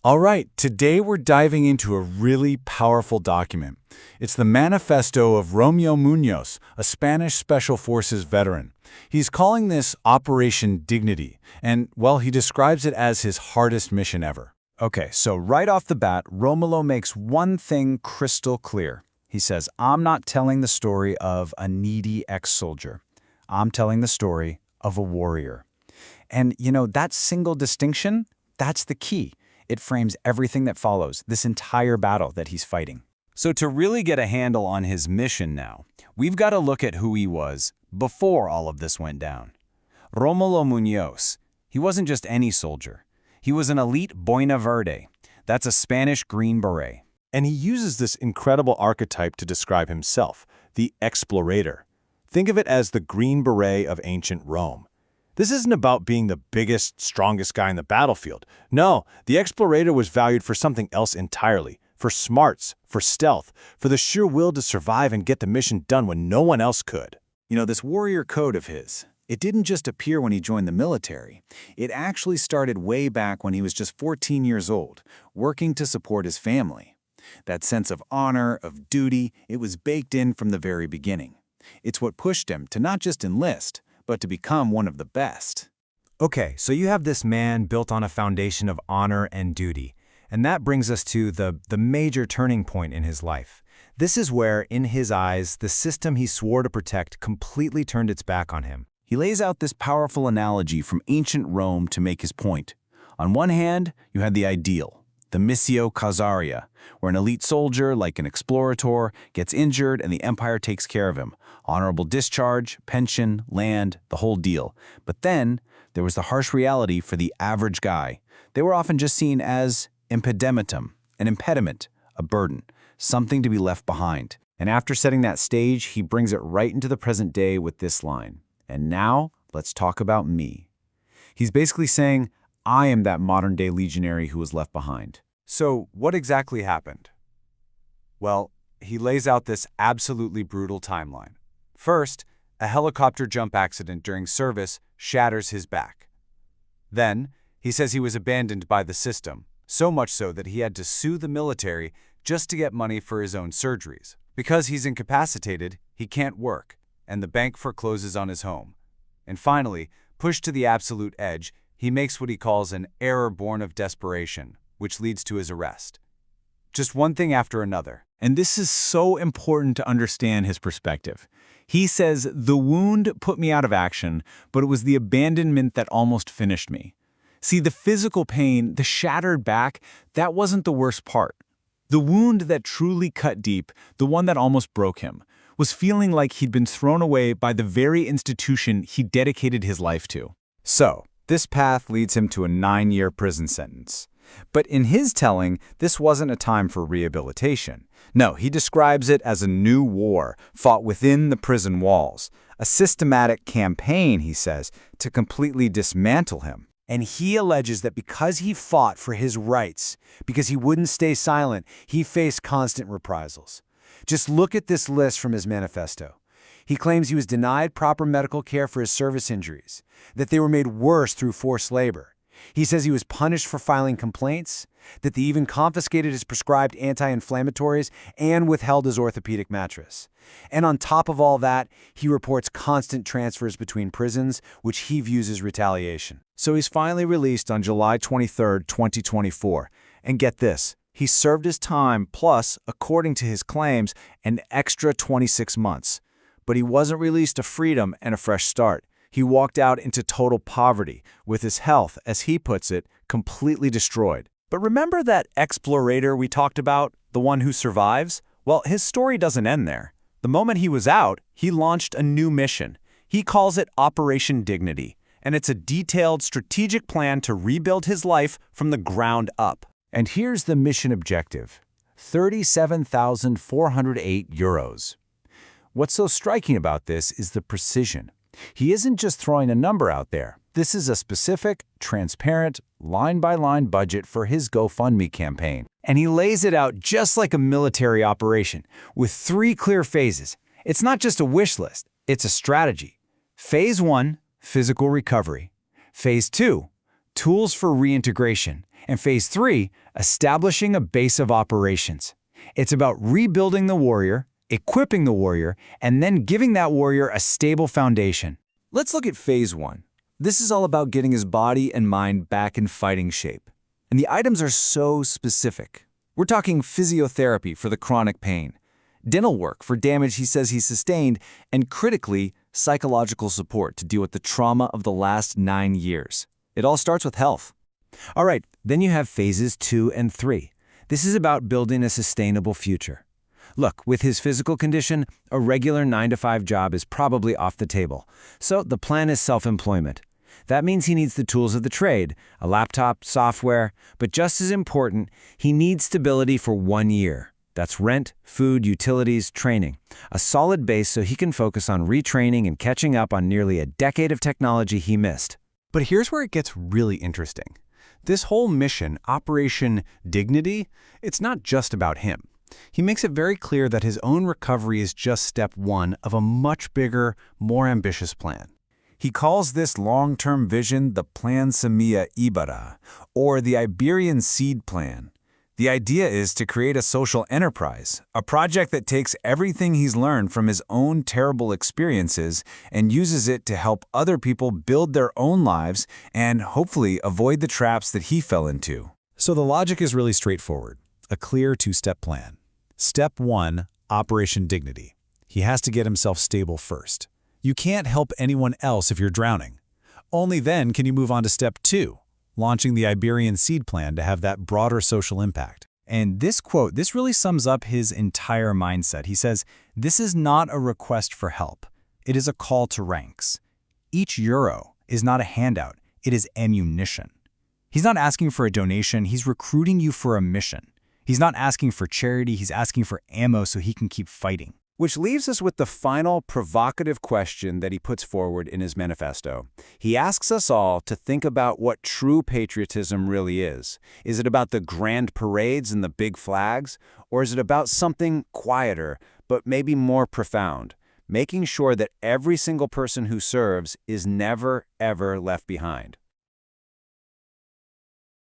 All right, today we're diving into a really powerful document. It's the Manifesto of Romeo Munoz, a Spanish Special Forces veteran. He's calling this Operation Dignity, and, well, he describes it as his hardest mission ever. Okay, so right off the bat, Romulo makes one thing crystal clear. He says, I'm not telling the story of a needy ex-soldier. I'm telling the story of a warrior. And, that single distinction, that's the key. It frames everything that follows, this entire battle that he's fighting. So to really get a handle on his mission now, we've got to look at who he was before all of this went down. Romulo Munoz, he wasn't just any soldier. He was an elite Boina Verde. That's a Spanish Green Beret. And he uses this incredible archetype to describe himself, the explorator. Think of it as the Green Beret of ancient Rome. This isn't about being the biggest, strongest guy in the battlefield. No, the explorator was valued for something else entirely, for smarts, for stealth, for the sheer will to survive and get the mission done when no one else could. This warrior code of his, it didn't just appear when he joined the military. It actually started way back when he was just 14 years old, working to support his family. That sense of honor, of duty, it was baked in from the very beginning. It's what pushed him to not just enlist, but to become one of the best. Okay, so you have this man built on a foundation of honor and duty. And that brings us to the major turning point in his life. This is where, in his eyes, the system he swore to protect completely turned its back on him. He lays out this powerful analogy from ancient Rome to make his point. On one hand, you had the ideal, the missio causaria, where an elite soldier, like an explorator, gets injured and the empire takes care of him. Honorable discharge, pension, land, the whole deal. But then, there was the harsh reality for the average guy. They were often just seen as impedimentum, an impediment, a burden, something to be left behind. And after setting that stage, he brings it right into the present day with this line. And now, let's talk about me. He's basically saying, I am that modern-day legionary who was left behind. So what exactly happened? Well, he lays out this absolutely brutal timeline. First, a helicopter jump accident during service shatters his back. Then, he says he was abandoned by the system, so much so that he had to sue the military just to get money for his own surgeries. Because he's incapacitated, he can't work, and the bank forecloses on his home. And finally, pushed to the absolute edge, he makes what he calls an error born of desperation, which leads to his arrest. Just one thing after another. And this is so important to understand his perspective. He says, the wound put me out of action, but it was the abandonment that almost finished me. See, the physical pain, the shattered back, that wasn't the worst part. The wound that truly cut deep, the one that almost broke him, was feeling like he'd been thrown away by the very institution he dedicated his life to. So, this path leads him to a 9-year prison sentence. But in his telling, this wasn't a time for rehabilitation. No, he describes it as a new war fought within the prison walls, a systematic campaign, he says, to completely dismantle him. And he alleges that because he fought for his rights, because he wouldn't stay silent, he faced constant reprisals. Just look at this list from his manifesto. He claims he was denied proper medical care for his service injuries, that they were made worse through forced labor. He says he was punished for filing complaints, that they even confiscated his prescribed anti-inflammatories and withheld his orthopedic mattress. And on top of all that, he reports constant transfers between prisons, which he views as retaliation. So he's finally released on July 23, 2024. And get this, he served his time plus, according to his claims, an extra 26 months. But he wasn't released to freedom and a fresh start. He walked out into total poverty, with his health, as he puts it, completely destroyed. But remember that explorator we talked about, the one who survives? Well, his story doesn't end there. The moment he was out, he launched a new mission. He calls it Operation Dignity, and it's a detailed, strategic plan to rebuild his life from the ground up. And here's the mission objective: 37,408 euros. What's so striking about this is the precision. He isn't just throwing a number out there. This is a specific, transparent, line-by-line budget for his GoFundMe campaign. And he lays it out just like a military operation, with 3 clear phases. It's not just a wish list, it's a strategy. Phase 1, physical recovery. Phase 2, tools for reintegration. And phase 3, establishing a base of operations. It's about rebuilding the warrior, equipping the warrior, and then giving that warrior a stable foundation. Let's look at phase 1. This is all about getting his body and mind back in fighting shape. And the items are so specific. We're talking physiotherapy for the chronic pain, dental work for damage he says he sustained, and critically, psychological support to deal with the trauma of the last 9 years. It all starts with health. All right, then you have phases 2 and 3. This is about building a sustainable future. Look, with his physical condition, a regular 9-to-5 job is probably off the table. So the plan is self-employment. That means he needs the tools of the trade, a laptop, software, but just as important, he needs stability for 1 year. That's rent, food, utilities, training. A solid base so he can focus on retraining and catching up on nearly a decade of technology he missed. But here's where it gets really interesting. This whole mission, Operation Dignity, it's not just about him. He makes it very clear that his own recovery is just step 1 of a much bigger, more ambitious plan. He calls this long-term vision the Plan Semilla Ibarra, or the Iberian Seed Plan. The idea is to create a social enterprise, a project that takes everything he's learned from his own terrible experiences and uses it to help other people build their own lives and hopefully avoid the traps that he fell into. So the logic is really straightforward, a clear 2-step plan. Step 1, Operation Dignity. He has to get himself stable first. You can't help anyone else if you're drowning. Only then can you move on to step 2, launching the Iberian Seed Plan to have that broader social impact. And this quote, this really sums up his entire mindset. He says, "This is not a request for help. It is a call to ranks. Each euro is not a handout. It is ammunition." He's not asking for a donation. He's recruiting you for a mission. He's not asking for charity. He's asking for ammo so he can keep fighting. Which leaves us with the final provocative question that he puts forward in his manifesto. He asks us all to think about what true patriotism really is. Is it about the grand parades and the big flags? Or is it about something quieter, but maybe more profound? Making sure that every single person who serves is never, ever left behind.